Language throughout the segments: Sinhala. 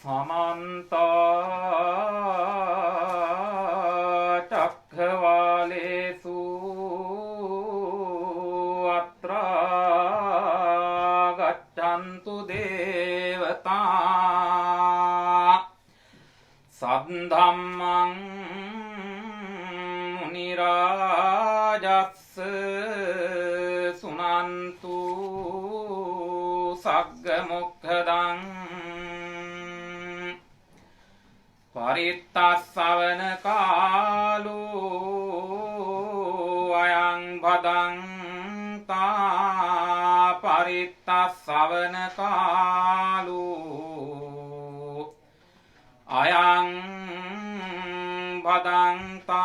समन्त चक्रवालेषु अत्र गच्छन्तु देवता सद्धम्मं मुनिराजस्स सुनन्तु सग्गमुखदं परित्तस्सवन कालो अयं भदन्ता परित्तस्सवन कालो अयं भदन्ता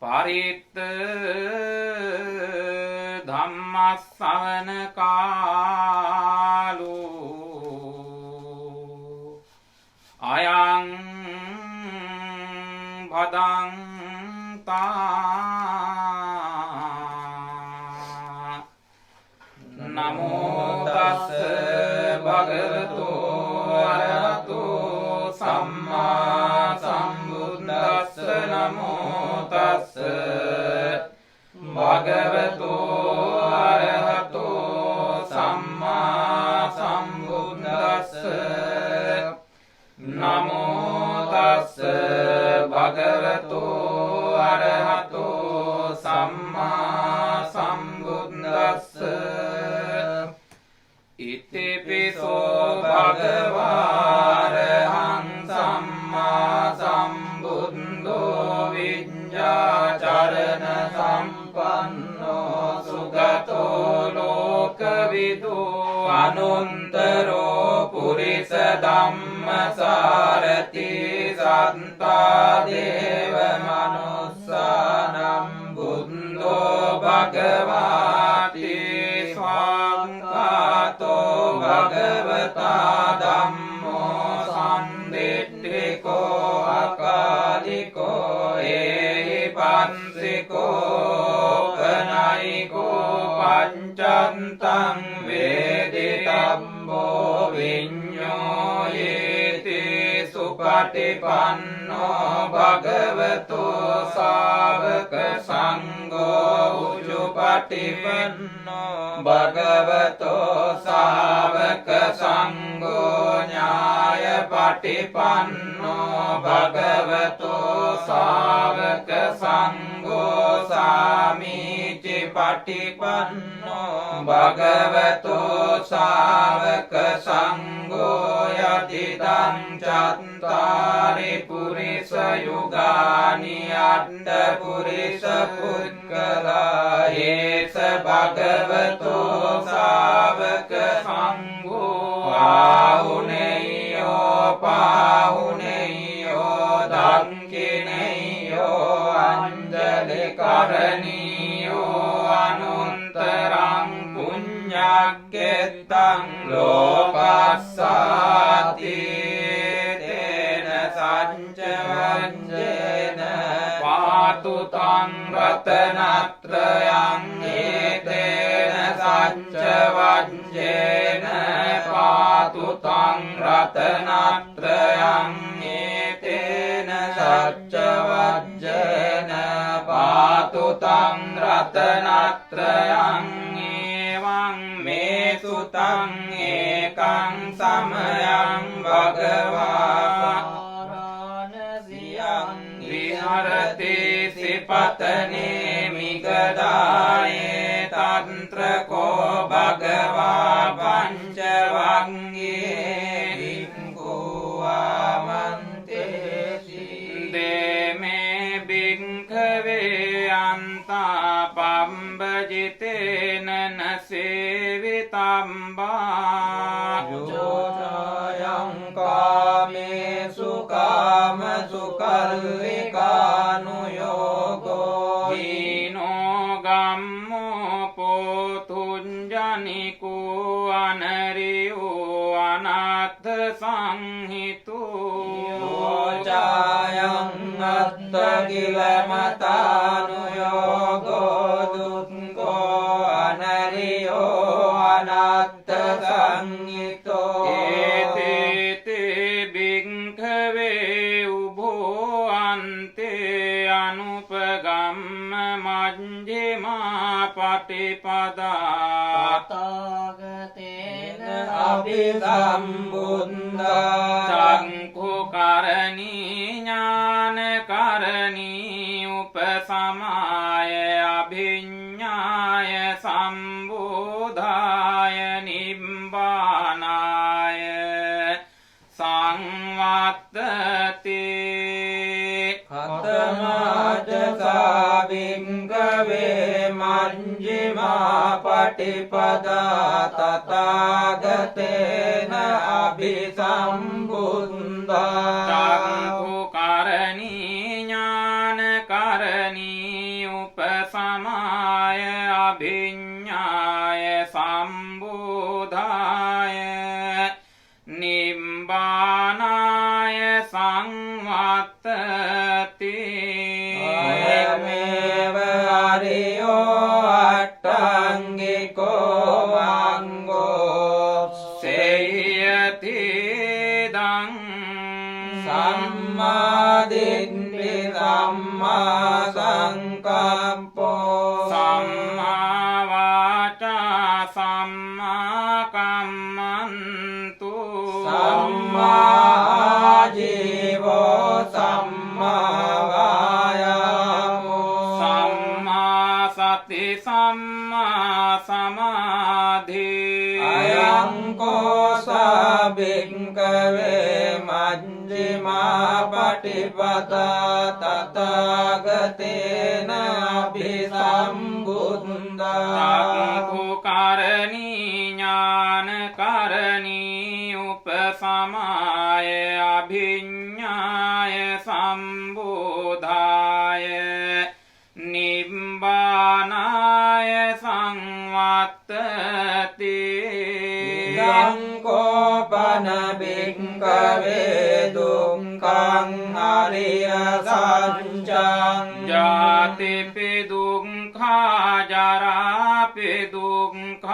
परित्त धम्मस्सवन कालो अयं भदन्ता नमो तस् भगवतो अरहतो सम्मा सम्बुद्धस्स नमो तस् भगवतो अरहतो सम्मा सम्बुद्धस्स नमो तस् भगवतो अरहतो सम्मा सम्बुद्धस्स इतिपिसो भगवारहं सम्मा सम्बुद्धो विඤ्ඤाचरण सम्पन्नो सुगतो लोकविदो अनुत्तरो पुरुष धम्मसारथि सन्ता देव मनुष्याणां बुद्धो भगवाति स्वाङ्कातो भगवता धम्मो सन्दिट्ठिको अकालिको एहि पंसिको कनैको पञ्चन्तं वेदितम्बो विඤ्ඤोयेति सुपटिपन्नो भगवतो सावक संघो उजुपटिपन्नो भगवतो सावक संघो न्यायपटिपन्नो भगवतो सावक संघो सामीचि पटिपन्नो भगवतो सावक संघो यदिदं चत्तारि पुरुष युगानि अष्ट पुरुष पुष्कला एष भगवतो सावक संघो आहुनेयो पाहुनेयो दक्षिणेयो अंजलि करणीयो अनुत्तरं पुण्यक्षेत्रं लोकस्साति तेन सञ्चवञ्जेन पातु तं रत्नत्रयं एतेन सञ्चवञ्जेन पातु तं रत्नत्रयं एतेन सञ्चवञ्जेन पातु तं रत्नत्रयं एवं मे सुतं एकं समयं भगवान् विहरति सिपतने मिगदाये तंत्र को भगवा पंचवंगे रिंगो आमन्ते दे मे बिंखवे अंता पम्बजितेन न सेवितम्बा योजायं कामेषु कामसु कर्विकानुयोगो हीनो गम्मो पोथुञ्जनिको अनरियो अनाथ संहितो योजायं अत्तकिलमतानुयोगो दुःखो अनरियो अनाथ संहितो एते පටිපදා තථාගතේන අභිසම්බුද්ධා චක්ඛුකරණී ඥානකරණී උපසමාය අභිඤ්ඤාය සම්බෝධාය නිබ්බානාය සංවත්තති කතමාජසා භික්ඛවේ මජ්ක්‍ධිමා පටිපදා තථාගතේන අභිසම්බුද්ධා චක්ඛුකරණී ඥානකරණී උපසමාය අභිඤ්ඤාය සම්බෝධාය නිබ්බානාය සංවත්තති අයමේව හරියෝ අට්ඨංගිකෝ මංගෝ සේයති දං සම්මා දිට්ඨි සම්මා සංකප්පෝ සම්මා වාචා සම්මා කම්මන්තු සම්මා ජීවෝ සම්මා වායාමෝ සම්මා සති සම්මා සමාධි අයං කෝසා භික්ඛවේ මජ්ක්‍ධිමා පටිපදා තථාගතේන අභිසම්බුද්ධා චක්ඛුකරණී ඥානකරණී උපසමාය අභිඤ්ඤාය සම්බෝධාය නිබ්බානාය සංවත්තති ඉදං කෝපන භික්ඛවේ දුක්ඛං අරිය සත්‍යං ජාතිපි දුක්ඛා ජරාපි දුක්ඛා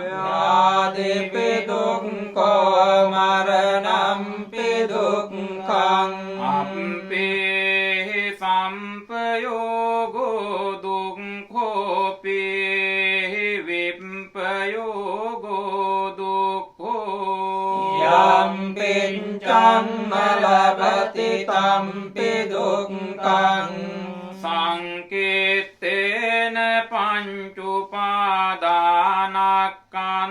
ව්‍යාධිපි දුක්ඛෝ මරණම්පි දුක්ඛං අම්පේ සම්පයෝගෝ දුක්ඛෝපි විප්පයෝගෝ දුක්ඛෝ යම් පිච්ඡං නලබති තම්පි දුක්ඛං සංකේතේන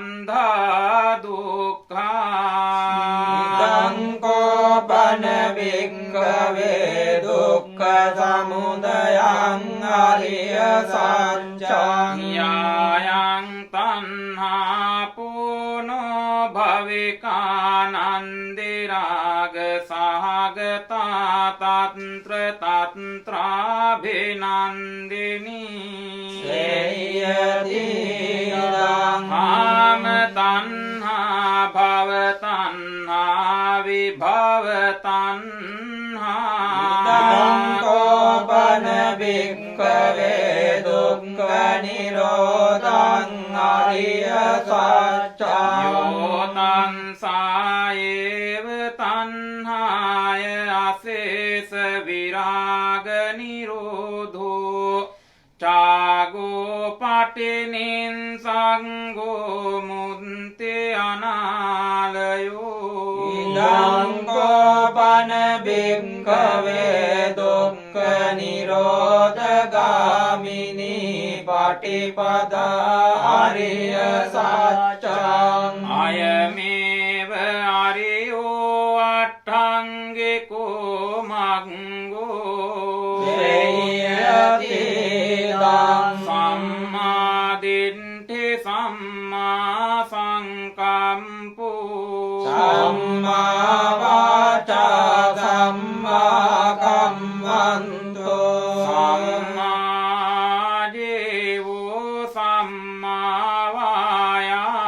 පංචුපාදානස්කන්ධා දුක්ඛා ඉදං කෝපන භික්ඛවේ දුක්ඛ සමුදයං අරිය සත්‍යං යායං තණ්හා පුනෝ භවිකානන්දි රාග සහගතා තත්‍ර තත්‍රාභිනන්දිනී සේයති දං කාම තණ්හා භව තණ්හා විභව තණ්හා ඉදං කෝපන භික්ඛවේ දුක්ඛ නිරෝධං අරිය සත්‍යං යෝතං සායේව තණ්හාය අසේස විරාග නිරෝධෝ චාගෝ පටිනින් සංගෝ මුන්ති අනාලයෝ ඉදං කෝපන භික්ඛවේ දුක්ඛ නිරෝධගාමිනී පටිපදා අරිය සත්‍යං අයමේව අරියෝ අට්ඨංගිකෝ මග්ගෝ සේයති දං සම්මා දිට්ඨි සම්මා සංකම්පෝ සම්මා වාචා සම්මා කම්මන්තෝ සම්මා ජීවෝ සම්මා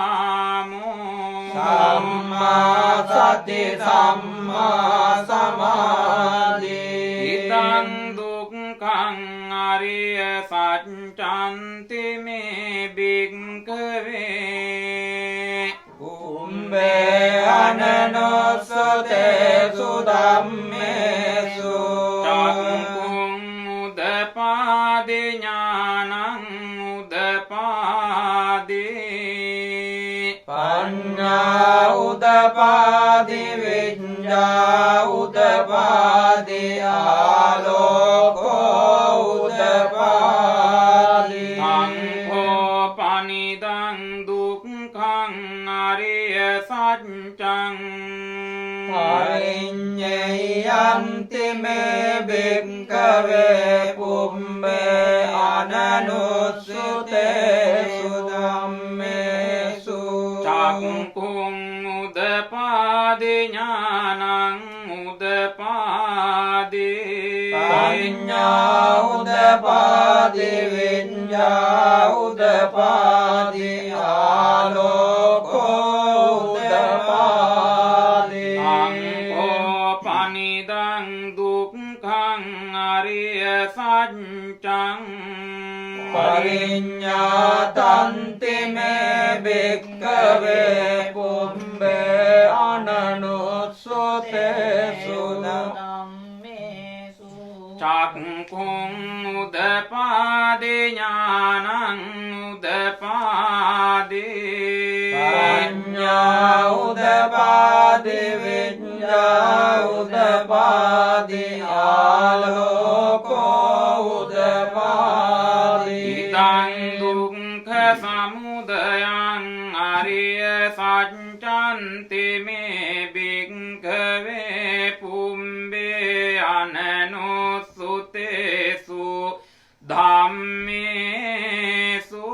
වායාමෝ සම්මා සති සම්මා සමාධි ඉදං දුක්ඛං අරිය සත්‍යන්ති මේ භික්ඛවේ උම්බේ අනනොස්සතේසු ධම්මේසු චක්ඛුං උදපාදි ඥානං උදපාදි විඤ්ඤා උදපාදි ආලෝකෝ උදපාදි සංඛෝ පනිදං දුක්ඛං අරිය සත්‍යං පරිඤ්ඤයන්ති මේ භික්ඛවේ පුම්බේ අනනුස්සුතේසු ධම්මේසු චක්ඛුං උදපාදි ඥානං උදපාදි පඤ්ඤා උදපාදි විඤ්ඤා උදපාදි ආලෝකෝ උදපාදි සංඛෝ පනිදං දුක්ඛං අරිය සත්‍යං පරිඤ්ඤාතන්ති මේ භික්ඛවේ පුම්බේ අනනුස්සුතේසු ධම්මේසු චක්ඛුං උදපාදි ඥානං උදපාදි පඤ්ඤා උදපාදි විඤ්ඤා උදපාදි ආලෝකෝ උදපාදි ඉදං දුක්ඛ සමුදයං අරිය සත්‍යන්ති මේ භික්ඛවේ පුම්බේ අනනුස්සුතේසු ධම්මේසු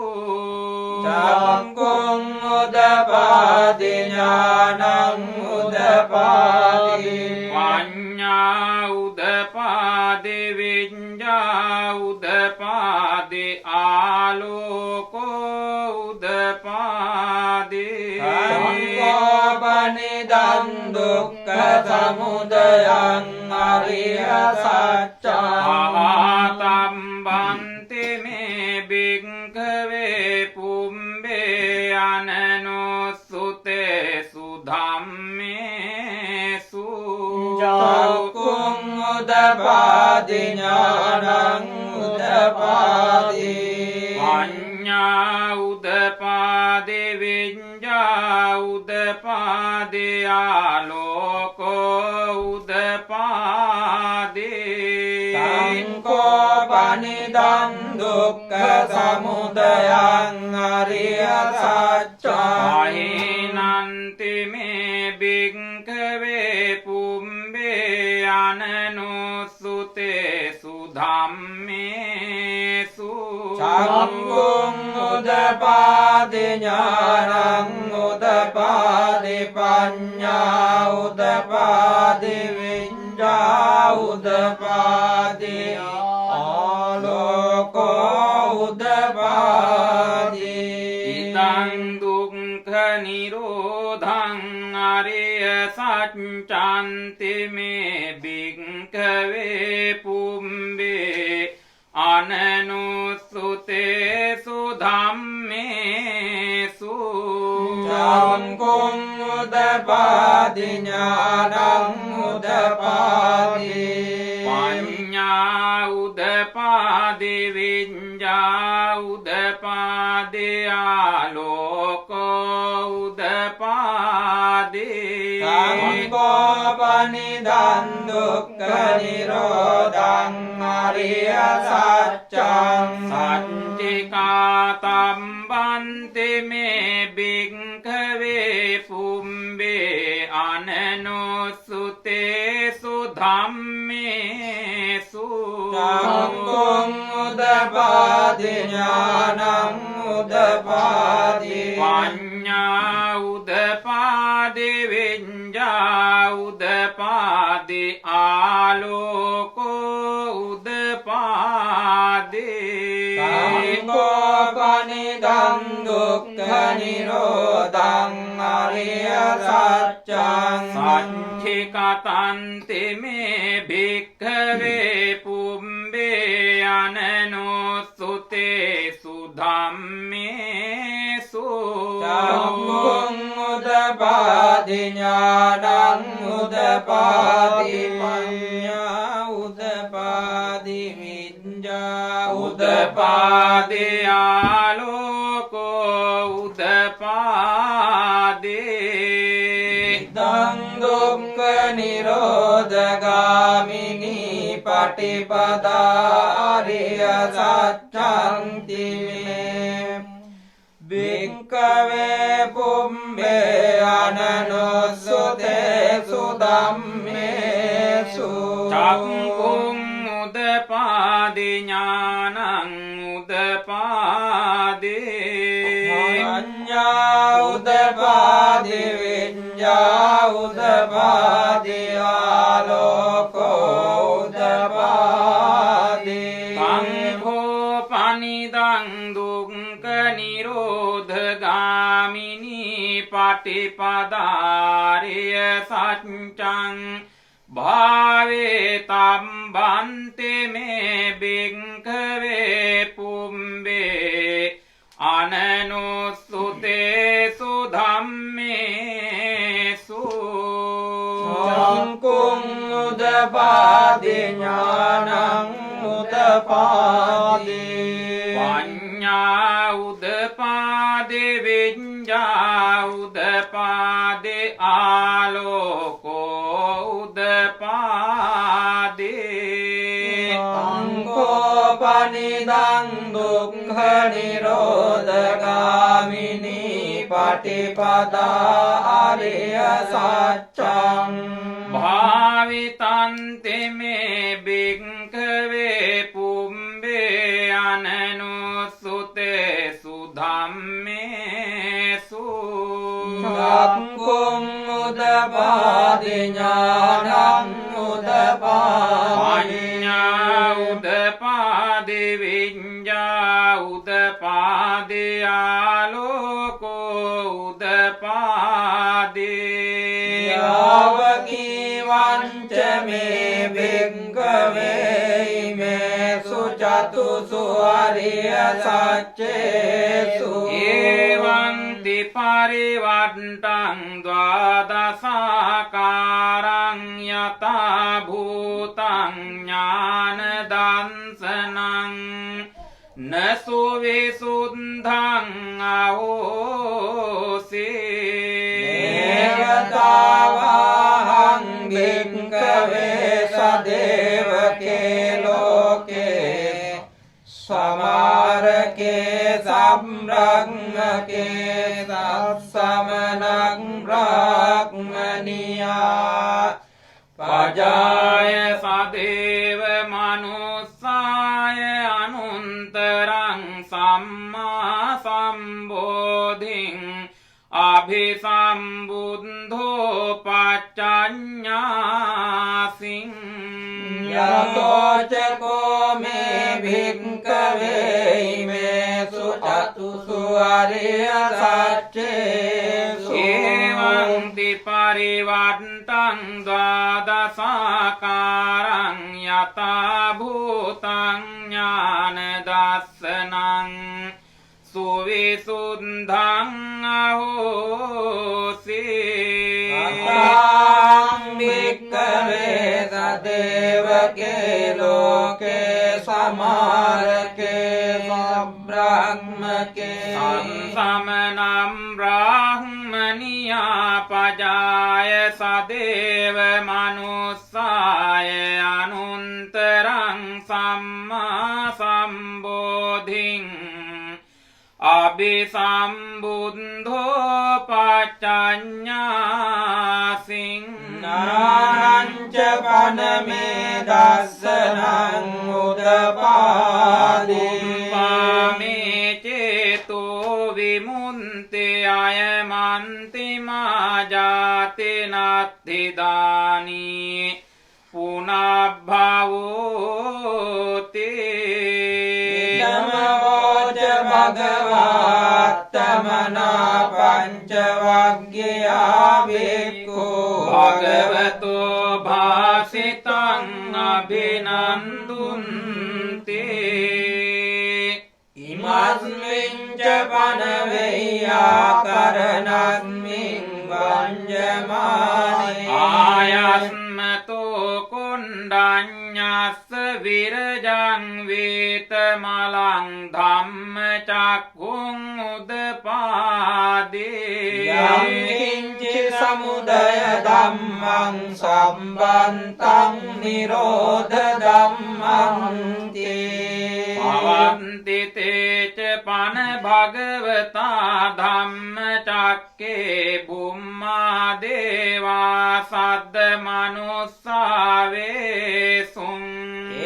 චක්ඛුං උදපාදි ඥානං උදපාදි පඤ්ඤා උදපාදි විඤ්ඤා උදපාදි ආලෝකෝ උදපාදි සංකෝපනිදං දුක්ඛ සමුදයං අරිය සත්‍යං ආතම්බන්ති මේ භික්ඛවේ පුම්බේ අනනුස්සුතේසු ධම්මේසු චක්ඛුං උදපාදි ඥානං උදපාදි පඤ්ඤා උදපාදි විඤ්ඤා උදපාදි ආලෝකෝ උදපාදි සංකෝපනිදං දුක්ඛ සමුදයං අරිය සත්‍යං අහිනන්ති මේ භික්ඛවේ පුම්බේ අනනුස්සුතේසු ධම්මේසු චක්ඛුං උදපාදි ඥානං උදපාදි පඤ්ඤා උදපාදි විඤ්ඤා උදපාදි ආලෝකෝ උදපාදි ඉදං දුක්ඛ නිරෝධං අරිය සත්‍යන්ති මේ භික්ඛවේ පුම්බේ අනනුස්සුතේසු ධම්මේසු චක්ඛුං උදපාදි ඥානං උදපාදි පඤ්ඤා උදපාදි විඤ්ඤා උදපාදි ආලෝකෝ උදපාදි සංකෝපනිදං දුක්ඛ නිරෝධං අරිය සත්‍යං සච්චිකාතම්බන්ති මේ භික්ඛවේ පුම්බේ අනනුස්සුතේසු ධම්මේසු චක්ඛුං උදපාදි ඥානං උදපාදි පඤ්ඤා උදපාදි විඤ්ඤා උදපාදි ආලෝකෝ උදපාදි සංකෝපනිදං දුක්ඛ නිරෝධං අරිය සත්‍යං සච්චිකතන්ති මේ භික්ඛවේ පුම්බේ අනනුස්සුතේසු ධම්මේසු චක්ඛුං උදපාදි ඥානං උදපාදි පඤ්ඤා උදපාදි විඤ්ඤා උදපාදි ආලෝකෝ උදපාදි ඉදං දුක්ඛ නිරෝධගාමිනී පටිපදා අරිය සත්‍යං තිමේ භික්ඛවේ පුම්බේ අනනුස්සතේසු ධම්මේසු චක්ඛුං උදපාදි ඥානං උදපාදේ අඤ්ඤා උදපාදි විඤ්ඤා උදපාදි ආලෝකෝ උදපාදි සංඝෝ පනිදං දුක්ඛ නිරෝධගාමිනී පටිපදාරිය සත්‍යං භාවේ තම්බන්තේ මේ භික්ඛවේ පුම්බේ අනනුස්සතේසු ධම්මේසු චක්ඛුං උදපාදි ඥානං උදපාදි පඤ්ඤා උදපාදේ විඤ්ඤා උදපාදේ ආලෝකෝ උදපාදේ අංකෝ පනිදං දුක්ඛ නිරෝධගාමිනී පටිපදා අරිය සත්‍යං භාවිතන්තේ මේ භික්ඛවේ පුම්බේ අනනුස්සතේසු ධම්මේසු චක්ඛුං උදපාදි ඥානං උදපාදි පඤ්ඤා උදපාදේ විඤ්ඤා උදපාදේ ආලෝකෝ උදපාදේ යාවකීවංච මේ භික්ඛවේ ඉමේසු චතුසු අරිය සත්‍යේසු එවං පරිවට්ටං ද්වාදසාකාරං යතා භූතං ඥාන දන්සනං නසු විසුද්ධං අහෝසේ ඒවතාවහං භික්ඛවේ සදේවකේ ලෝකේ සමාරකේ සම්බ්‍රහ්මකේ සත්සමනං බ්‍රාහ්මනියා පජාය සදේව මනුස්සාය අනුන්තරං සම්මා සම්බෝධින් අභිසම්බුද්ධෝ පච්චඤ්ඤාසින් යතෝචකෝ මේ භික්ඛවේ ඉමේසු චතුසු අරිය සත්‍යේසු එවං පරිවට්ටං ද්වාදසාකාරං යතා භූතං ඥාන දස්සනං සුවිසුද්ධං අහෝසේ අතං භික්ඛවේ සදේවකේ ලෝකේ සමාරකේ සම්බ්‍රාහ්මකේ සංසමනම් බ්‍රාහ්මනියා පජාය සදේව මනුස්සාය අනුන්තරං සම්මා සම්බෝධින් අභිසම්බුද්ධෝ පච්චඤ්ඤාසින් නානංච පනමේ දස්සනං උදපාදි පාමේ චේතෝ විමුක්තේ අයමන්ති මා ජාති නත්ථි දානී පුනබ්භවෝති ධම්මෝච භගවත්තමනා පංචවග්ගයා භික්ඛු භගවතෝ භාසිතං අභිනන්දුන්ති ඉමස්මින් ච පනවෙය්‍යා කරණස්මින් වංජමානේ ආයස්මතෝ කුණ්ඩඤ්ඤස්ස විරජං වේතමලං ධම්මචක්ඛුං උදපාදේ යම් කිංචි සමුදය ධම්මං සම්බන්තං නිරෝධ ධම්මං තේ පවන්ති තේච පන භගවතා ධම්මචක්කේ බුම්මා දේවා සද්ද මනුස්සාවේසුං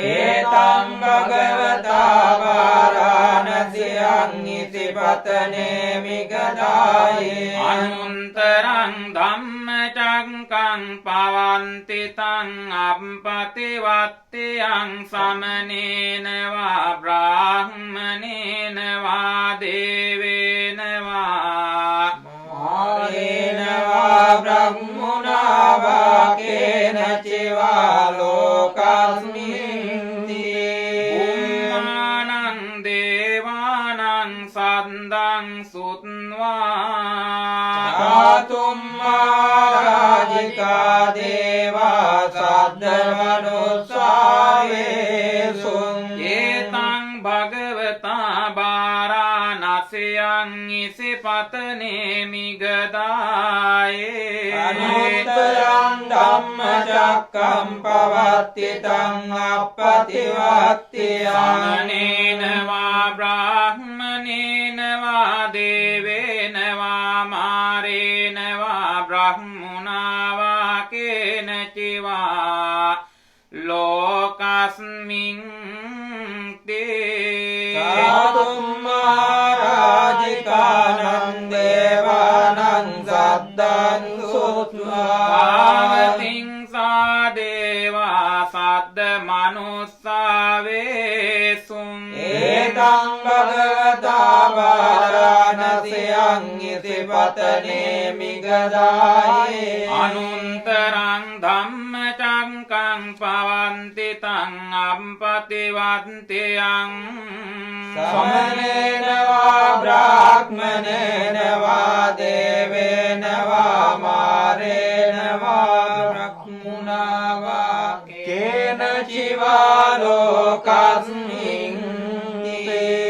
ඒතං භගවතා වාරාණසියං ඉතිපතනේ මිගදායේ අනුන්තරං ධම්මචක්කං පවන්ති තං අප්පතිවත්තියං සමනේන වා බ්‍රාහ්මනේන වා දේවේන වා මාරේන වා බ්‍රහ්මුණා වා කේන චිවා ලෝකස්මින් බුම්මානං දේවානං සද්දං සුත්වා චාතුම්මාරාජිකා දේවා සද්ද මනුස්සාවේසුං ඒතං භගවතා බාරාණසියං ඉසිපතනේ මිගදායේ අනුත්තරං ධම්මචක්කම් පවත්තිතං අප්පතිවත්තියං සමනේන වා බ්‍රාහ්මනේන වා දේවේන වා මාරේන වා බ්‍රහ්මුණා වා කේන චිවා ලෝකස්මින් තේ චාතුම්මාරාජිකානං දේවානං සද්දං සුත්වා පාවතින් සා දේවා සද්ද මනුස්සාවේසුං ඒතං භගවතා වාරාණසියං ඉතිපතනේ මිගදායේ අනුන්තරං ධම්මචක්කං පවන්ති තං අප්පතිවත්තියං සමනේන වා බ්‍රාහ්මනේන වා දේවේන වා මාරේන වා බ්‍රහ්මුණා වා කේන චිවා ලෝකස්මින්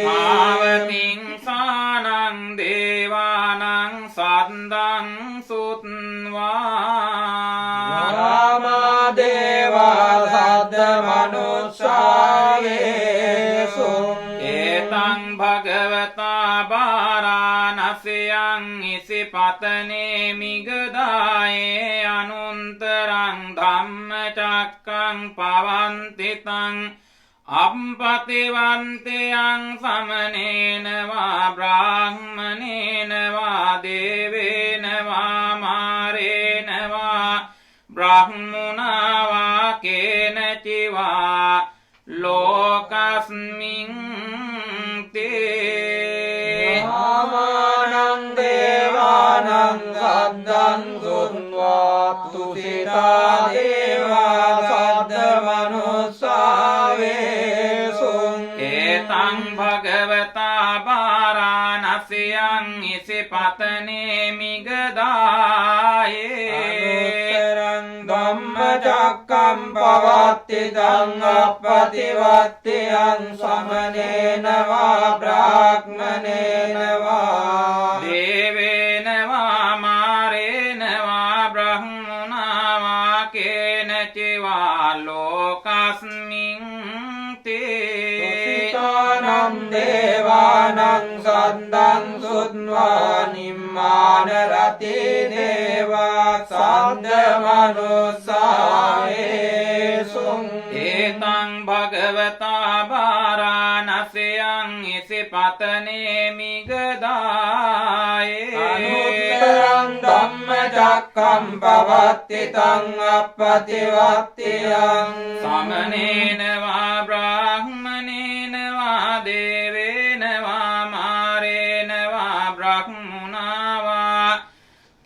පාවතින් සානං දේවානං සද්දං සුත්වා රාමා දේවා සද්ද මනුස්සාවේසුං ඒතං භගවතා බාරාණසියං ඉසිපතනේ මිගදායේ අනුන්තරං ධම්මචක්කං පවන්ති තං අප්පතිවන්තියං සමනේන වා බ්‍රාහ්මනේන වා දේවේන වා මාරේන වා බ්‍රහ්මුණා වා කේන චිවා ලෝකස්මින් තේ රාමානං දේවානං සද්දං සුත්වා තුසිතා දේවා සද්ද මනුස්සාවේසුං ඒතං භගවතා බාරාණසියං ඉසිපතනේ මිගදායේ අනුත්තරං ධම්මචක්කම් පවත්තිතං අප්පතිවත්තියං සමනේන වා බ්‍රාහ්මනේන වා දේවේන වා මාරේන වා බ්‍රහ්මුණා වා කේන චිවා ලෝකස්මින් තේ සුසිතානං දේවානං සද්දං සුත්වා නිම්මාන රති දේවා සද්ද මනුස්සාවේසුං ඒතං භගවතා බාරාණසියං ඉසිපතනේ මිගදායේ අනුත්තරං ධම්මචක්කම් පවත්තිතං අප්පතිවත්තියං සමනේන වා බ්‍රාහ්මනේන වා දේවේන වා මාරේන වා බ්‍රහ්මුණා වා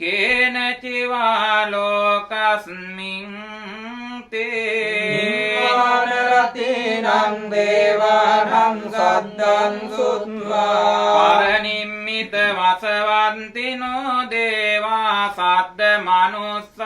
කේන චිවා ලෝකස්මින් තේ නිම්මාන රතිනං දේවානං සද්දං සුත්වා පරනිම්මි පරනිම්මිත වසවන්තිනෝ දේවා සද්ද මනුස්සාවේසුං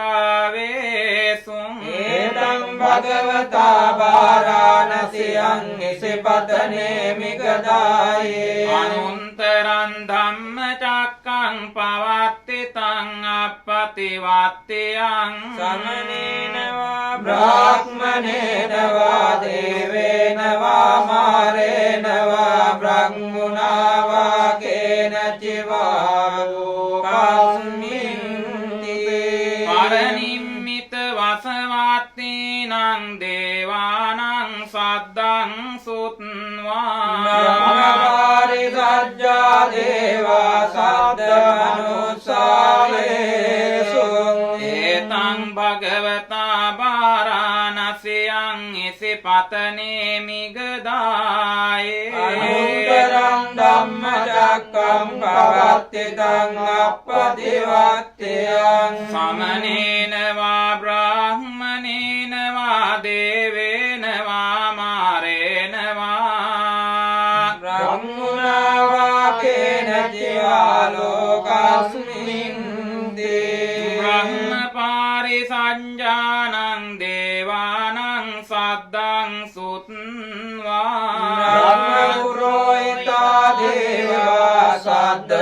ඒතං භගවතා වාරාණසියං ඉසිපතනේ මිගදායේ අනුන්තරං ධම්මචක්කං පවත්තිතං අප්පතිවත්තියං සමනේන වා බ්‍රාහ්මනේන වා දේවේන වා මාරේන වා බ්‍රහ්මුණා වා කේන චිවා ලෝකස්මින්ති පරනිම්මිත වසවත්තීනං දේවානං සද්දං සුත්වා නමකාරි සජ්ජා දේවා සද්ද මනුස්සාවේසු ඒතං භගවතා වාරාණසියං ඉසිපතනේ මිගදායේ අනුත්තරං ධම්මචක්කං පවත්තිතං අප්පතිවත්තියං සමනේන වා බ්‍රාහ්මනේන වා දේවේන වා මාරේන වා බ්‍රහ්මුණා වා කේන චිවා ලෝකස්මින්ති බ්‍රහ්ම පාරිසංජානං දේවානං සද්දං සුත්වා බ්‍රහ්මපුරෝහිතා දේවා සද්ද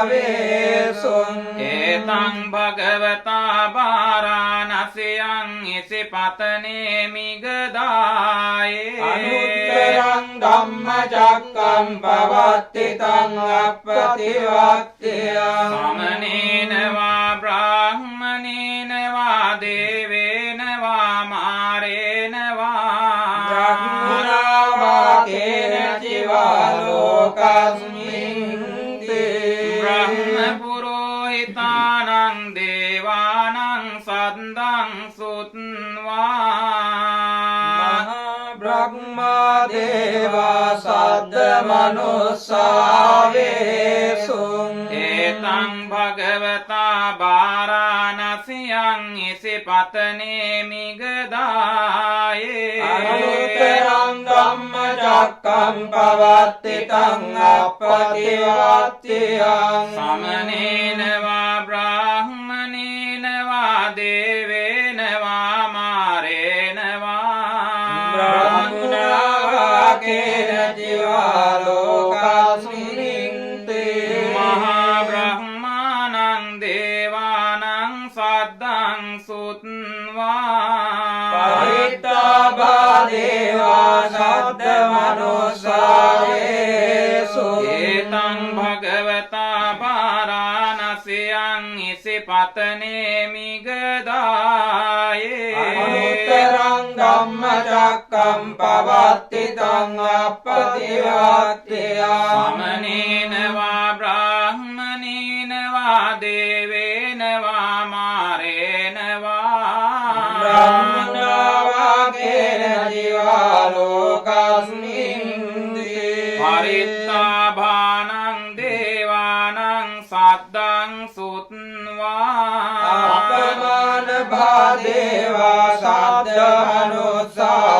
මනුස්සාවේසුං ඒතං භගවතා වාරාණසියං ඉසිපතනේ මිගදායේ අනුත්තරං ධම්මචක්කං පවත්තිතං අප්පතිවත්තියං සමනේන වා බ්‍රාහ්මනේන වා දේවේන වා මාරේන වා බ්‍රහ්මනා වා කේන චිවා ලෝකස්මින්ති බ්‍රහ්ම පුරෝහිතානං දේවානං සද්දං සුත්වා බ්‍රහ්මා දේවා සද්ද මනුස්සාවේසුං ඒතං භගවතා වාරාණසියං ඉසිපතනේ මිගදායේ අනුත්තරං ධම්මචක්කං පවත්තිතං අප්පතිවත්තියං සමනේන වා බ්‍රාහ්මනේන වා දේවේන වා මාරේන වා බ්‍රහ්මුණා වා කේන චිවා ලෝකස්මින්ති මහා බ්‍රහ්මානං දේවානං සද්දං සුත්වා පරිත්තාභා දේවා සද්ද මනුස්සාවේසු ඒතං භගවතා වාරාණසියං ඉසිපතනේ මිගදායේ අනුත්තරං ධම්මචක්කං පවත්තිතං අප්පතිවත්තියං සමනේන වා බ්‍රාහ්මනේන වා දේවේන වා මාරේන වා බ්‍රහ්මනා වා කේන චිවා ලෝකස්මින්ති පරිත්තාභානං දේවානං සද්දං සුත්වා අපමාන භා දේවා සද්ද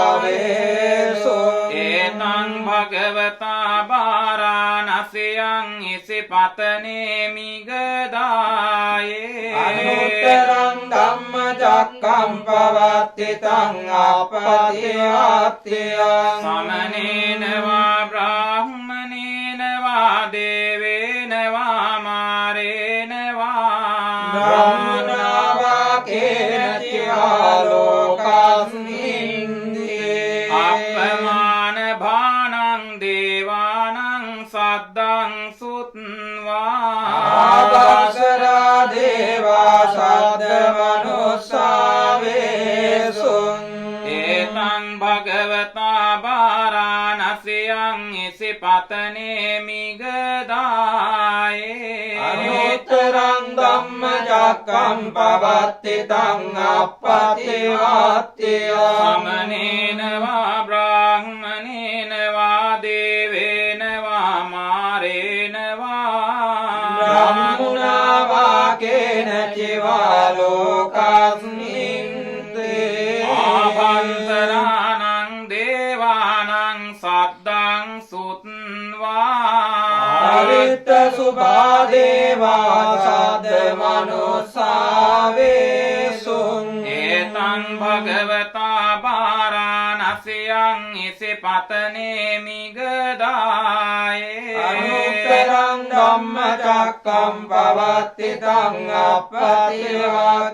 මනුස්සාවේසු ඒතං භගවතා වාරාණසියං ඉසිපතනේ මිගදායේ අනුත්තරං ධම්මචක්කං පවත්තිතං අප්පතිවත්තියං සමනේන වා බ්‍රාහ්මනේන වා දේවේන වා මාරේන වා බ්‍රහ්මනා වා කේන චිවා ලෝකස්මින්ති අප්පමාන භානං දේවානං සද්දං සුත්වා ආභාසරා දේවා සද්ද මනුස්සාවේසු ඒතං භගවතා වාරාණසියං ඉසිපතනේ මිගදායේ අනුත්තරං ධම්මචක්කං පවත්තිතං අප්පතිවත්තියං සමනේන වා බ්‍රාහ්මනේන වා දේවේන වා මාරේන වා බ්‍රහ්මුණා වා කේන චිවා ලෝකස්මින්ති ආභන්තරානං දේවානං සද්දං සුත්වා පරිත්ත සුභා දේවා සද්ද මනුස්සාවේසුං ඒතං භගවතා පාරාණසියං ඉසිපතනේ මිගදායේ අනුත්තරං ධම්මචක්කම් පවත්තිතං අප්පතිවත්තියං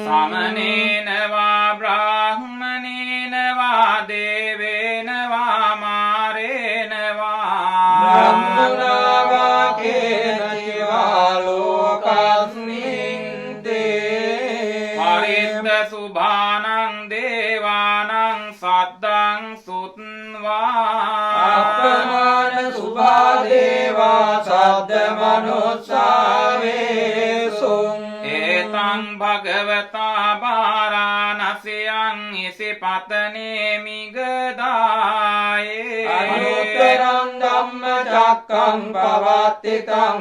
සමනේන වා බ්‍රාහ්මනේන වා දේවේන වා මාරේන වා බ්‍රහ්මනා වා කේන චිවා ලෝකස්මින් තේ පරිත්ත සුභානං දේවානං සද්දං සුත්වා අප්‍රමාණ සුභා දේවා සද්ද මනුස්සාවේසුං ඒතං භගවතා පාරාණසියං ඉසිපතනේ මිගදායේ අනුත්තරං ධම්මචක්කං පවත්තිතං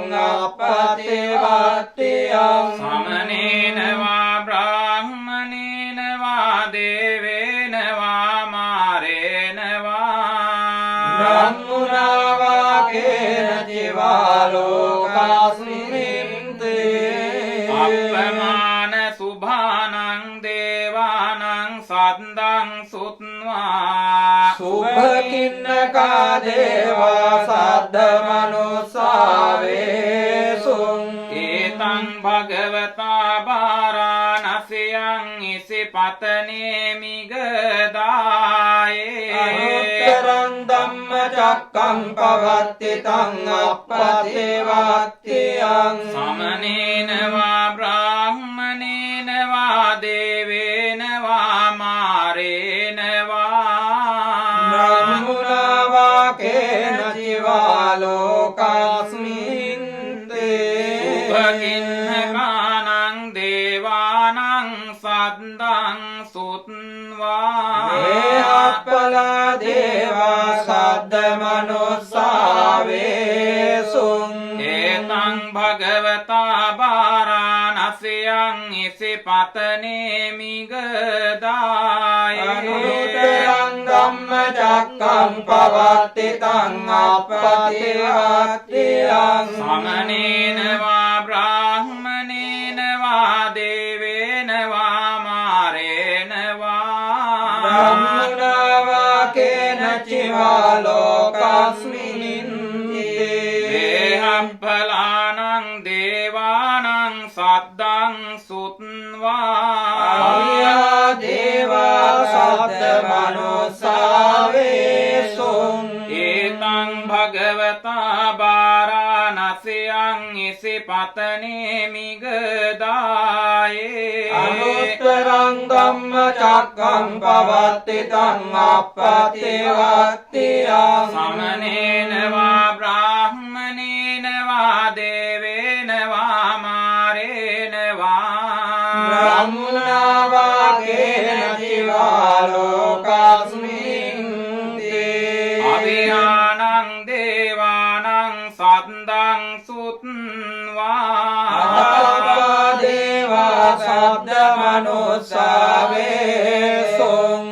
අප්පතිවත්තියං සමනේන වා බ්‍රාහ්මනේන වා දේවේන වා මාරේන වා බ්‍රහ්මුණා වා කේන චිවා ලෝකස්මින් තේ අප්‍රමාණ සුභානං දේවානං සද්දං සුත්වා සුභකින්නකා දේවා සද්ද මනුස්සාවේසුං ඒතං භගවතා පාරාණසියං ඉසිපතනේ මිගදායේ අනුත්තරං ධම්මචක්කං පවත්තිතං අප්පතිවත්තියං සමනේන වා බ්‍රාහ්මනේන වා දේවේන වා මාරේන වා බ්‍රහ්මුණා වා කේන චිවා ලෝකස්මින් තේ සුභකින්නකානං දේවානං සද්දං සුත්වා මේ අප්පලා දේවා සද්ද මනුස්සාවේසුං ඒතං භගවතා පාරාණසියං ඉසිපතනේ මිගදායේ අනුත්තරං ධම්මචක්කං පවත්තිතං අප්පතිවත්තියං සමනේන වා බ්‍රාහ්මනේන වා දේවේන වා මාරේන වා බ්‍රහ්මුණා වා කේන චිවා ලෝකස්මින් දේහම්පලානං දේවානං සද්දං සුත්වා අවියා දේවා සද්ද මනුස්සාවේසුං ඒතං භගවතා පාරාණසියං ඉසිපතනේ මිගදායේ අනුත්තරං ධම්මචක්කං පවත්තිතං අප්පතිවත්තියං සමනේන වා බ්‍රාහ්මනේන වා දේවේන වා මාරේන වා බ්‍රහ්මුණා වා කේන චිවා ලෝකස්මින් තේ අවිහානං දේවානං සද්දං සුත්වා අප්පා දේවා සද්ද මනුස්සාවේසුං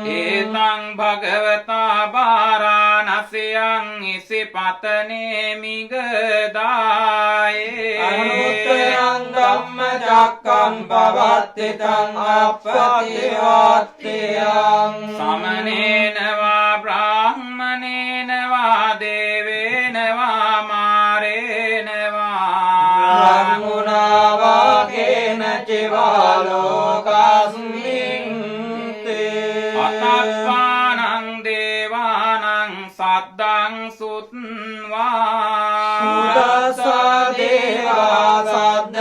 ඒතං භගවතා පාරාණසියං ඉසිපතනේ මිගදායේ අනුත්තරං ධම්මචක්කං පවත්තිතං අප්පතිවත්තියං සමනේන වා බ්‍රාහ්මනේන වා දේවේන වා මාරේන වා බ්‍රහ්මුණා වා කේන චිවා ලෝකස්මින් තේ අතප්පානං දේවානං සද්දං සුත්වා සුදසා දේවා සද්ද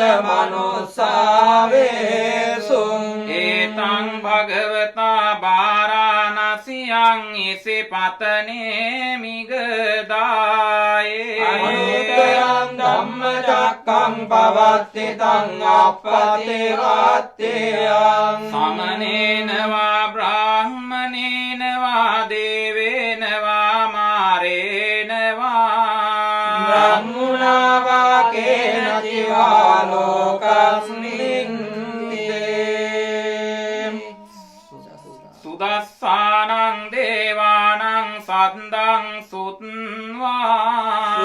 මනුස්සාවේසුං ඒතං භගවතා පාරාණසියං ඉසිපතනේ මිගදායේ අනුත්තරං ධම්මචක්කං පවත්තිතං අප්පතිවත්තියං සමනේන වා බ්‍රාහ්මනේන වා දේවේන වා මාරේන වා බ්‍රහ්මුණා වා කේන චිවා ලෝකස්මින් තේ සුදස්සානං දේවානං සද්දං සුත්වා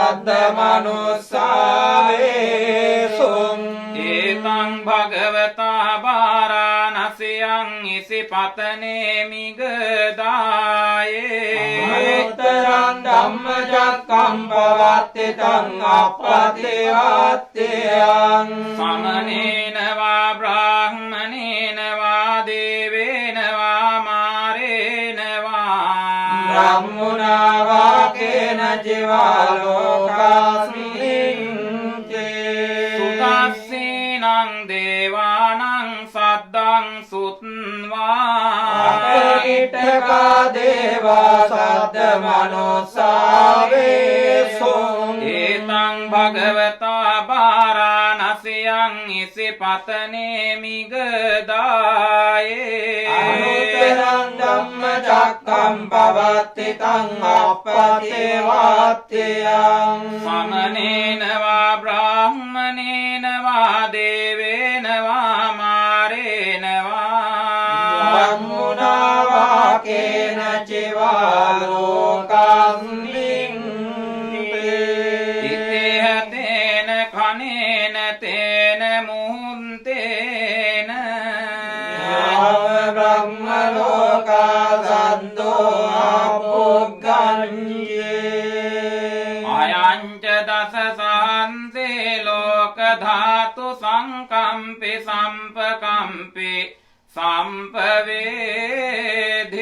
සද්ද මනුස්සාවේසුං ඒතං භගවතා වාරාණසියං ඉසිපතනේ මිගදායේ අනුත්තරං ධම්මචක්කම් පවත්තිතං අප්පතිවත්තයං සමනේන වා බ්‍රාහ්මනේන වා දේවේන වා මාරේන වා බ්‍රහ්මුණා වාකේන ජීවා ලෝකස්මින් සුතස්සීනං දේවානං සද්දං සුත්වා අපරිට්ඨකා දේවා සද්ද මනුස්සාවේසුං ඒතං භගවතා වාරාණසියං ඉසිපතනේ මිගදායේ අනුත්තරං ධම්මචක්කම් පවත්තිතං අප්පතිවත්තයං සමනේන වා බ්‍රාහ්මනේන වා දේවේන වා මාරේන වා බ්‍රහ්මුණා වාකේන චිවා ලෝකස්මින් ඉතේහ තේන කනේන තේන මුහුන්තේන බ්‍රහ්ම ලෝකා සන්තෝ අපොග්ගඤ්ඤේ අයංච දස සහන්සේ ලෝක ධාතු සංකම්පි සම්පකම්පි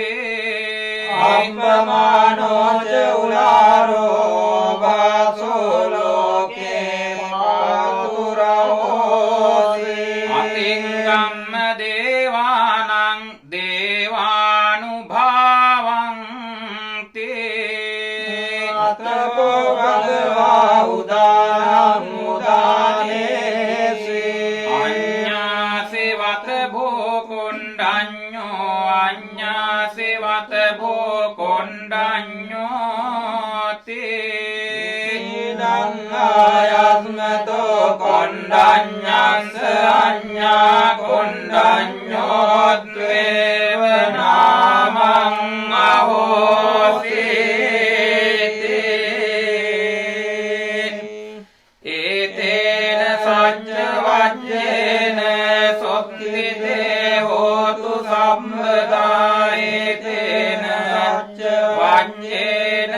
සම්පවේධේ අප්පමානෝච උලාරෝ වාසෝ ලෝකේ මාතුරෝසි අතිංගම්ම දේවානං දේවානුභාවං තේ අතකෝ භගවා උදානං උදානේසි අඤ්ඤාසෙවත භෝකොණ්ඩඤ්ඤෝ අඤ්ඤාසෙවත භෝකොණ්ඩඤ්ඤෝ තේ ඉදං ආයස්මතෝ කොණ්ඩඤ්ඤස්ස අඤ්ඤා කොණ්ඩඤ්ඤෝ ද්වේව නාමං අහෝසි ඒතේන සච්ච වජ්ජේන සොත්තිතේ හෝතු සම්බදායේතේන සච්ච වජ්ජේන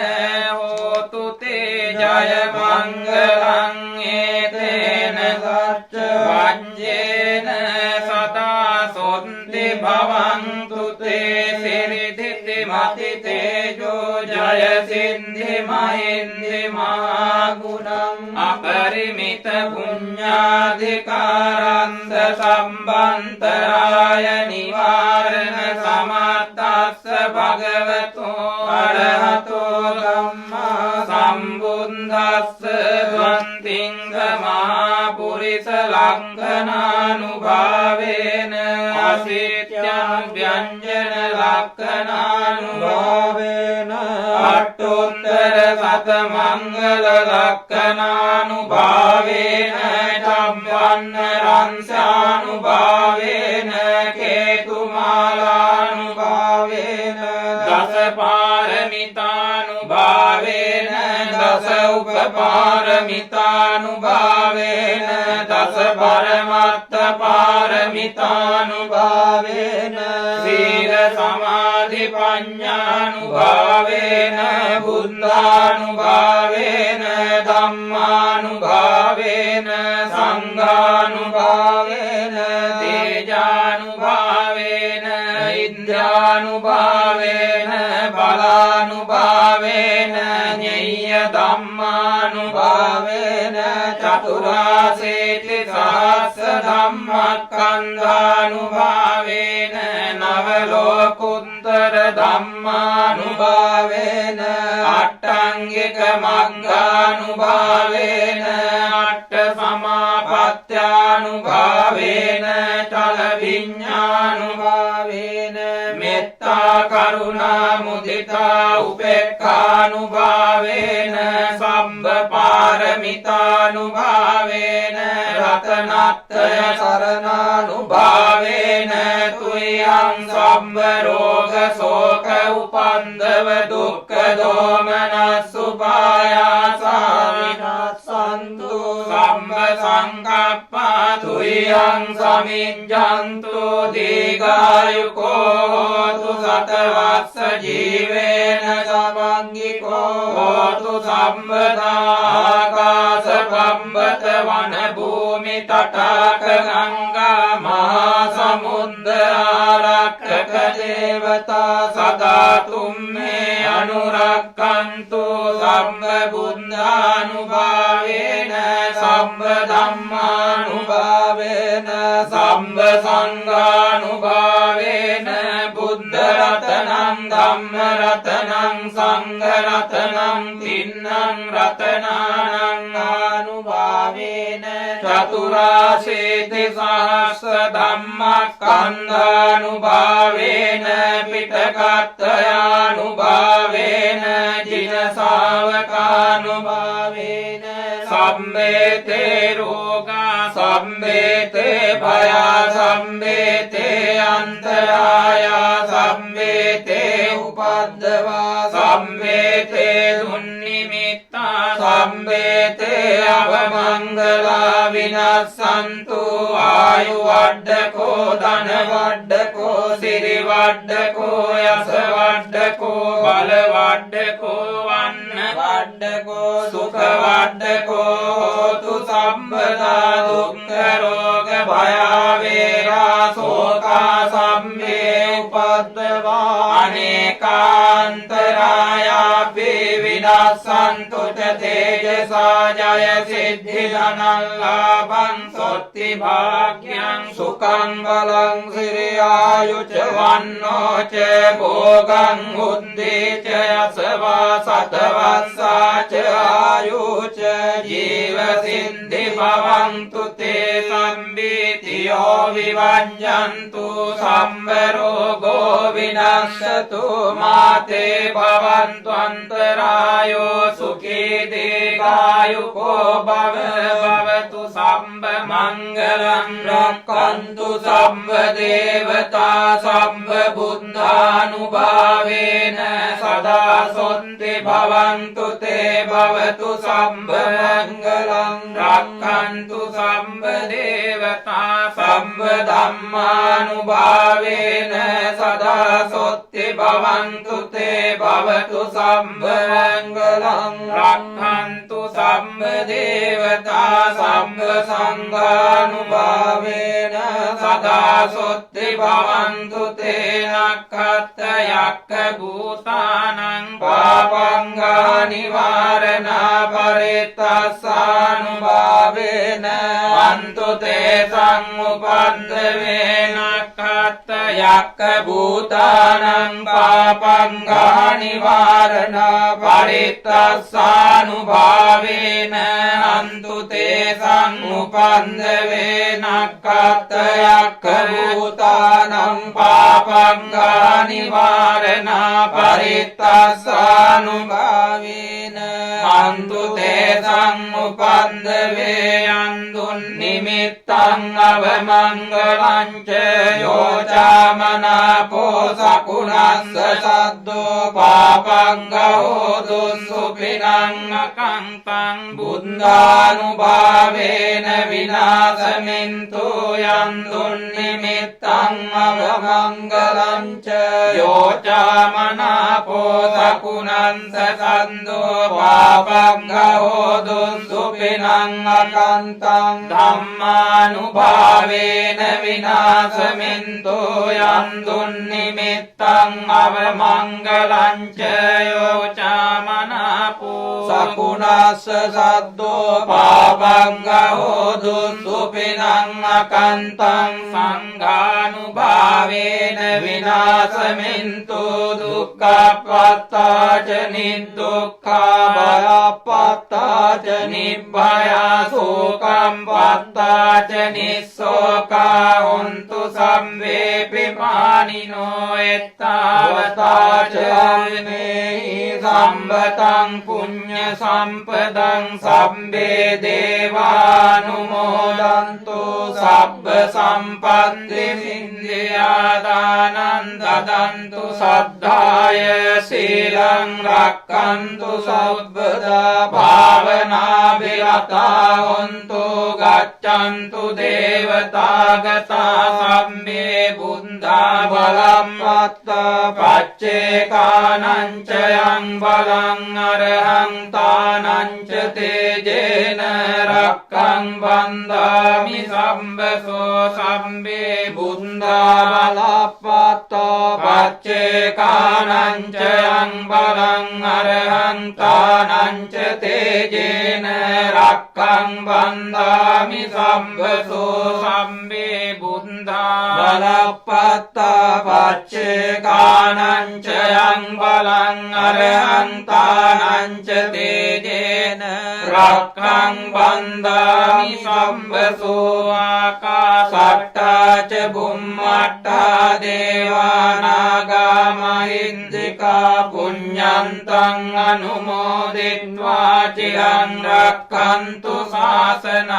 හෝතු තේ ජය මංගලං ඒතේන සච්ච වජ්ජේන සදා සොත්ති භවන්තු තේ සිරිදිති මති තේජෝ ජය සින්ධි මහින්දි මහගුණං අපරිමිත පුඤ්ඤාධිකාරන්ත සම්බන්තරාය නිවාරණ සමත්තස්ස භගවතෝ අරහතෝ ධම්මා සම්බුද්දස්ස වන්තිං මහා පුරිස ලක්ඛනානුභාවේන අසිත්‍යං ව්‍යංජන ලක්ඛනානුභාවේන අට්ඨෝත්තර සත මංගල ලක්ඛනානුභාවේන ධම්මන්න රංසානුභාවේන කේතුමාලානුභාවේන දස පාරමිතානුභාවේන දස උපපාරමිතානුභාවේන දස පරමත්ත පාරමිතානුභාවේන සීල සමාධි පඤ්ඤානුභාවේන බුද්ධානුභාවේන ධම්මානුභාවේන සංඝානුභාවේන තේජානුභාවේන ඉන්ද්‍රානුභාවේන බලානුභාවේන ඤෙය්‍ය ධම්මානුභාවේන චතුරාසේති සහස්ස ධම්මස්කන්ධානුභාවේන නව ලෝකුත්තර ධම්මානුභාවේන අට්ඨංගික මග්ගානුභාවේන අට්ඨ සමාපත්ත්‍යානුභාවේන චල විඤ්ඤානුභාවේන මෙත්තා කරුණා මුදිතා උපේක්ඛානුභාවේන සම්බ පාරමිතානුභාවේන රතනත්‍රය සරණානුභාවේන තුයං සම්බ රෝග ශෝක උපන්දව දුක්ඛ දෝමනස්සුපායාසා විනාසන්තු සම්බ සංකප්පා තුයං සමිඤ්ඤන්තු දීඝායුකෝ හෝතු සතවස්ස ජීවේන සමංගිකෝ හෝතු සම්පදා ආකාශ පම්බත වන භූමි තටාක ගංගා මහා සමුද්ද ආරක්ෂක දේවතා සදා තුම්මේ අනුරක්ඛන්තු සම්බ බුද්ධානුභාවේන සම්බ ධම්මානුභාවේන සම්බ සංඝානුභාවේන බුද්ධ රතනං ධම්ම රතනං සංඝ රතනං තින්නං රතනානං ආනුභාවේන චතුරාසීති සහස්ස ධම්මස්කන්ධානුභාවේන පිටකත්තයානුභාවේන ජින ශාවකානුභාවේන සම්මේතේ රෝගා සම්මේතේ භයා සම්මේතේ අන්තරායා සම්මේතේ උපද්දවා සම්මේතේ දුන්නිමිත්තා සම්මේතේ අවමංගලා විනස්සන්තු ආයු වඩ්ඩකෝ ධන වඩ්ඩකෝ සිරි වඩ්ඩකෝ යස වඩ්ඩකෝ බල වඩ්ඩකෝ වන්න වඩ්ඩකෝ සුඛ වඩ්ඩකෝ හෝතු සම්පදා දුක්ඛ රෝග භය වේරා ශෝකා සම්මේ උපද්දවා අනේකාන්තරායාපි විනාසන්තු තේජසා ජය සිද්ධි ධනං ලාභං සොත්ති භාග්‍යං සුඛං බලං සිරි ආයුච වන්නෝ ච භෝගං උද්දී ච යසවා සතවස්සා ච ආයුච ජීව සිද්ධි භවන්තු තේ සම්බීතියෝ විවඤ්ඤන්තු සම්බ රෝගෝ විනස්සතු මාතේ භවන්තු අන්තරායෝ සුඛී දීඝායුකෝ භව භවතු සම්බ මංගලං රක්ඛන්තු සම්බ දේවතා සම්බ බුද්ධානුභාවේන සදා සොන්ති භවන්තු තේ භවතු සම්බ මංගලං රක්ඛන්තු සම්බ දේවතා සම්බ ධම්මානුභාවේන සදා සොත්ති භවන්තු තේ භවතු සම්බ මංගලං රක්ඛන්තු සම්බ දේවතා සම්බ සංඝානුභාවේන සදා සොත්ති භවන්තු තේ නක්ඛත් යක්ඛ භූතානං පාපංගා නිවාරණා පරිත්තස්සානුභාවේන අන්තු තේ සංඋපද්දවේ නක්ඛත් යක්ඛ භූතානං පාපංගා නිවාරණා පරිත්තස්සානුභාවේන අන්තු තේ සංඋපද්දවේ නක්ඛත් යක්ඛ භූතානං පාපංගා නිවාරණා පරිත්තස්සානුභාවේන අන්තු තේ සංඋපද්දවේ යන්දුන් නිමිත්තං අවමංගලං ච යෝචාමනාපෝ සකුණස්ස සද්දෝ පාපංගෝ දුස්සුපිනං අකංතං බුද්ධානුභාවේන විනාශමින්තු යන්දුන් නිමිත්තං අවමංගලං ච යෝචාමනාපෝ සකුණස්ස සද්දෝ පාපංගෝ දුස්සුපිනං අකංතං ධම්මානුභාවේන විනාශමින්තු යන්දුන් නිමිත්තං අවමංගලං ච යෝචාමනාපෝ සකුණස්ස සද්දෝ පාපංගෝ දුස්සුපිනං අකංතං සංඝානුභාවේන විනාශමින්තු දුක්ඛප්පත්තා ච නිදුක්ඛා බලප්පත්තා ච නිබ්බයා සෝකම් පත්තා ච නිස්සෝකා හොන්තු සම්වේපි මානිනෝ එත්තාවතා ච අම්මේහි සම්බතං පුඤ්ඤ සම්පදං සම්බේ දේවානුමෝදන්තු සබ්බ සම්පත්ති සින්දියා දානං දදන්තු සද්ධාය සීලං රක්ඛන්තු සබ්බදා භාවනා විරතා හොන්තු ගච්ඡන්තු දේවතාගතා සම්මේ බුද්ධා බලම්පත්තා පච්චේකානං චයං බලං අරහං තානං ච තේජේන රක්ඛං වන්දාමි සම්බසෝ සම්බේ බුද්ධා බලප්පත්තා පච්චේකානං චයං බලං අරහං තානං ච තේජේන රක්ඛං වන්දාමි සම්බසෝ සම්බේ බුද්ධා බලප්පත්තා පච්චේකානං චයං බලං අරහං තානං ච තේජේන රක්ඛං වන්දාමි සම්බසෝ ආකාශට්ටා ච බුම්මට්ටා දේවානාගා මහින්దికා පුඤ්ඤන්තං අනුමෝදිත්වා චිරං රක්ඛන්තු ශාසනං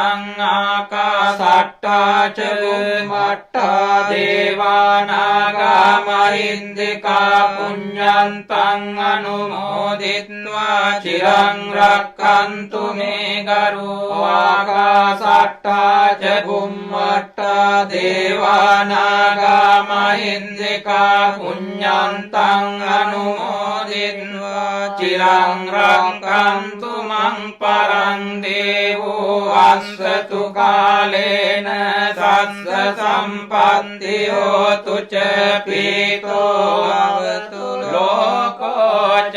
ආකාශට්ටා ච බුම්මට්ටා දේවානාගා මහින්దికා පුඤ්ඤන්තං අනුමෝදිත්වා චිරං රක්ඛන්තු මේ ගරුෝ ආකාශට්ටා ච බුම්මට්ටා දේවානාගා මහින්దికා පුඤ්ඤන්තං අනුමෝදිත්වා චිරං රක්ඛන්තු මං පරං දේවෝ අස්සතු කාලේන සස්ස සම්පන්ති හෝතු ච පීතෝ අවතු ලෝකෝ ච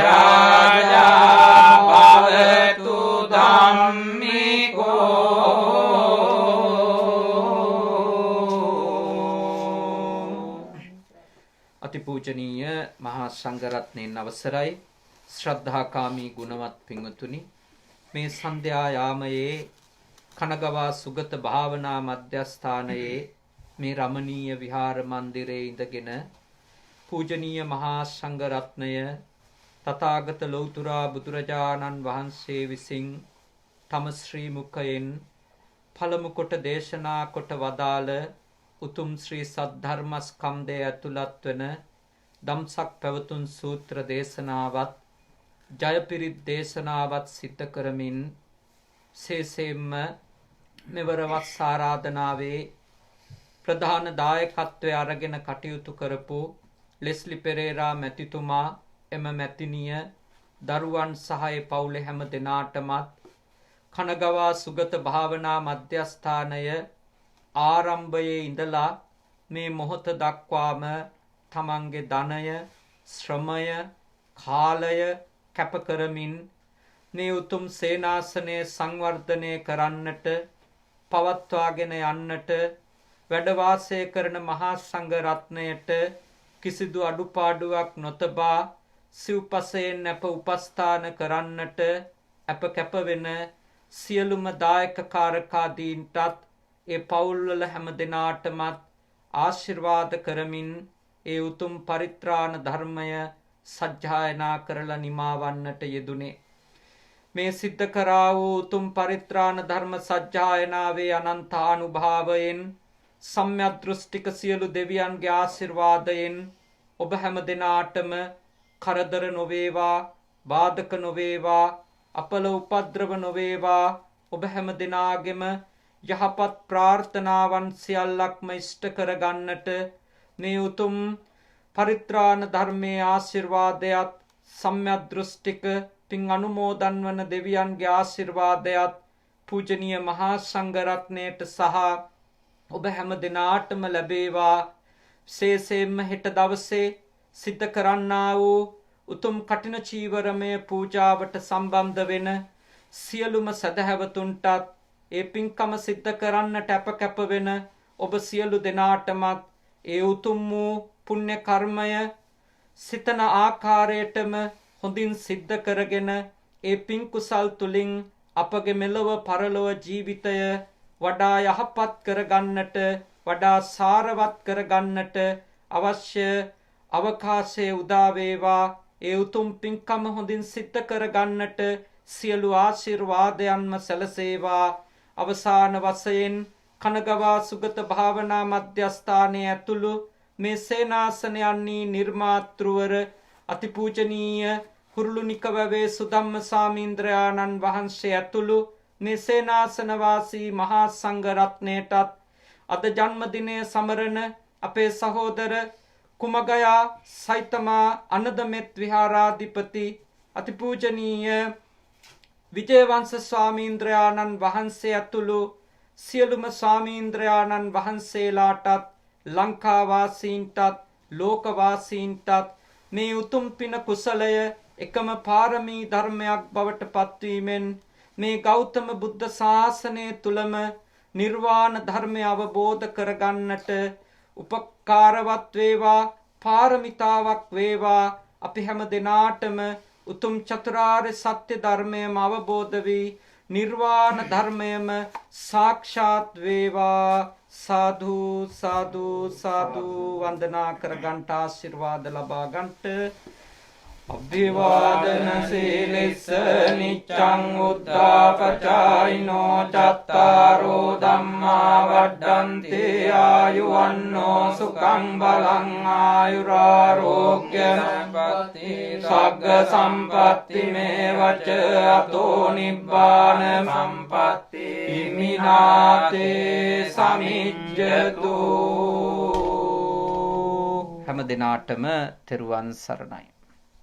රාජා භවතු ධම්මිකෝ. අතිපූජනීය මහා සංඝරත්නයන් අවසරයි ශ්‍රද්ධාකාමී ගුණවත් පින්වතුනි, මේ සන්ධ්‍යා යාමයේ කනගවා සුගත භාවනා මධ්‍යස්ථානයේ මේ රමණීය විහාර මන්දිරයේ ඉඳගෙන පූජනීය මහා සංඝරත්නය තථාගත ලෞතුරා බුදුරජාණන් වහන්සේ විසින් තම ශ්‍රී මුඛයෙන් පළමු කොට දේශනා කොට වදාළ උතුම් ශ්‍රී සද්ධර්මස්කන්ධය ඇතුළත් වන දම්සක් පැවතුම් සූත්‍ර දේශනාවත් ජයපිරිත් දේශනාවත් සිද්ධ කරමින් සේසෙම්ම මෙවර වස් ආරාධනාවේ ප්‍රධාන දායකත්වය අරගෙන කටයුතු කරපු ලෙස්ලි පෙරේරා මැතිතුමා, එම මැතිනිය, දරුවන් සහ ඒ පවුලේ හැම දෙනාටමත් කනගවා සුගත භාවනා මධ්‍යස්ථානය ආරම්භයේ ඉඳලා මේ මොහොත දක්වාම තමන්ගේ ධනය, ශ්‍රමය, කාලය කැප කරමින් මේ උතුම් සේනාසනය සංවර්ධනය කරන්නට, පවත්වාගෙන යන්නට වැඩ වාසය කරන මහා සංඝ රත්නයට කිසිදු අඩුපාඩුවක් නොතබා සිව්පසයෙන් අප උපස්ථාන කරන්නට අප කැප වෙන සියලුම දායක කාරකාදීන්ටත් ඒ පවුල්වල හැම දෙනාටමත් ආශිර්වාද කරමින් ඒ උතුම් පරිත්‍රාණ ධර්මය සජ්ජායනා කරලා නිමාවන්නට යෙදුනේ. මේ සිද්ධ කරා වූ උතුම් පරිත්‍රාණ ධර්ම සජ්ජායනාවේ අනන්තානුභාවයෙන් සම්‍යක් දෘෂ්ටික සියලු දෙවියන්ගේ ආශිර්වාදයෙන් ඔබ හැම දෙනාටම කරදර නොවේවා, බාධක නොවේවා, අපල උපද්‍රව නොවේවා. ඔබ හැම දෙනාගේම යහපත් ප්‍රාර්ථනාවන් සියල්ලක්ම ඉෂ්ට කරගන්නට මේ උතුම් පරිත්‍රාණ ධර්මයේ ආශිර්වාදයත්, සම්‍යක් දෘෂ්ටික පින් අනුමෝදන් වන දෙවියන්ගේ ආශිර්වාදයත් පූජනීය මහා සංඝ රත්නයට සහ ඔබ හැම දෙනාටම ලැබේවා. විශේෂයෙන්ම හෙට දවසේ සිද්ධ කරන්නා වූ උතුම් කඨින චීවරමය පූජාවට සම්බන්ධ වෙන සියලුම සදහැවතුන්ටත් ඒ පින්කම සිද්ධ කරන්නට අප කැප වෙන ඔබ සියලු දෙනාටමත් ඒ උතුම් වූ පුණ්‍ය කර්මය සිතන ආකාරයටම හොඳින් සිද්ධ කරගෙන ඒ පින් කුසල් තුලින් අපගේ මෙලොව පරලොව ජීවිතය වඩා යහපත් කරගන්නට වඩා සාරවත් කරගන්නට අවශ්‍ය අවකාශයේ උදා වේවා. ඒ උතුම් පින්කම හොඳින් සිද්ධ කරගන්නට සියලු ආශිර්වාදයන්ම සැලසේවා. අවසාන වශයෙන් කනගවා සුගත භාවනා මධ්‍යස්ථානයේ ඇතුළු මේ සේනාසනයන්හි නිර්මාතෘවර අතිපූජනීය කුරුළුනිකවැවේ සුධම්ම සාමීන්ද්‍රයාණන් වහන්සේ ඇතුළු මේ සේනාසන වාසී මහා සංඝ රත්නයටත් අද ජන්මදිනය සමරන අපේ සහෝදර කුමගයා සයිතමා අනදමෙත් විහාරාධිපති අතිපූජනීය විජයවංශ ස්වාමීන්ද්‍රයාණන් වහන්සේ ඇතුළු සියලුම ස්වාමීන්ද්‍රයාණන් වහන්සේලාටත් ලංකාවාසීන්ටත් ලෝකවාසීන්ටත් මේ උතුම් පින කුසලය එකම පාරමී ධර්මයක් බවට පත්වීමෙන් මේ ගෞතම බුද්ධ ශාසනය තුලම නිර්වාණ ධර්මය අවබෝධ කරගන්නට උපකාරවත් වේවා. පාරමිතාවක් වේවා. අපි හැම දිනාටම උතුම් චතුරාර්ය සත්‍ය ධර්මයම අවබෝධ වී නිර්වාණ ධර්මයම සාක්ෂාත් වේවා. සාදු සාදු සාදු වන්දනා කරගන්ට ආශිර්වාද ලබා ගන්නට. අභිවාදන සීලස්ස නිච්ඡං උද්ධාපචායිනෝ චත්තාරෝ ධම්මා වඩ්ඩන්ති ආයුවන්නෝ සුඛං බලං ආයුරාෝග්‍ය සග්ග සම්පatti මේවච අතෝ නිබ්බාන සම්පatti හිමිනාතේ සමිජ්ජතු. හැම දිනාටම තෙරුවන් සරණයි.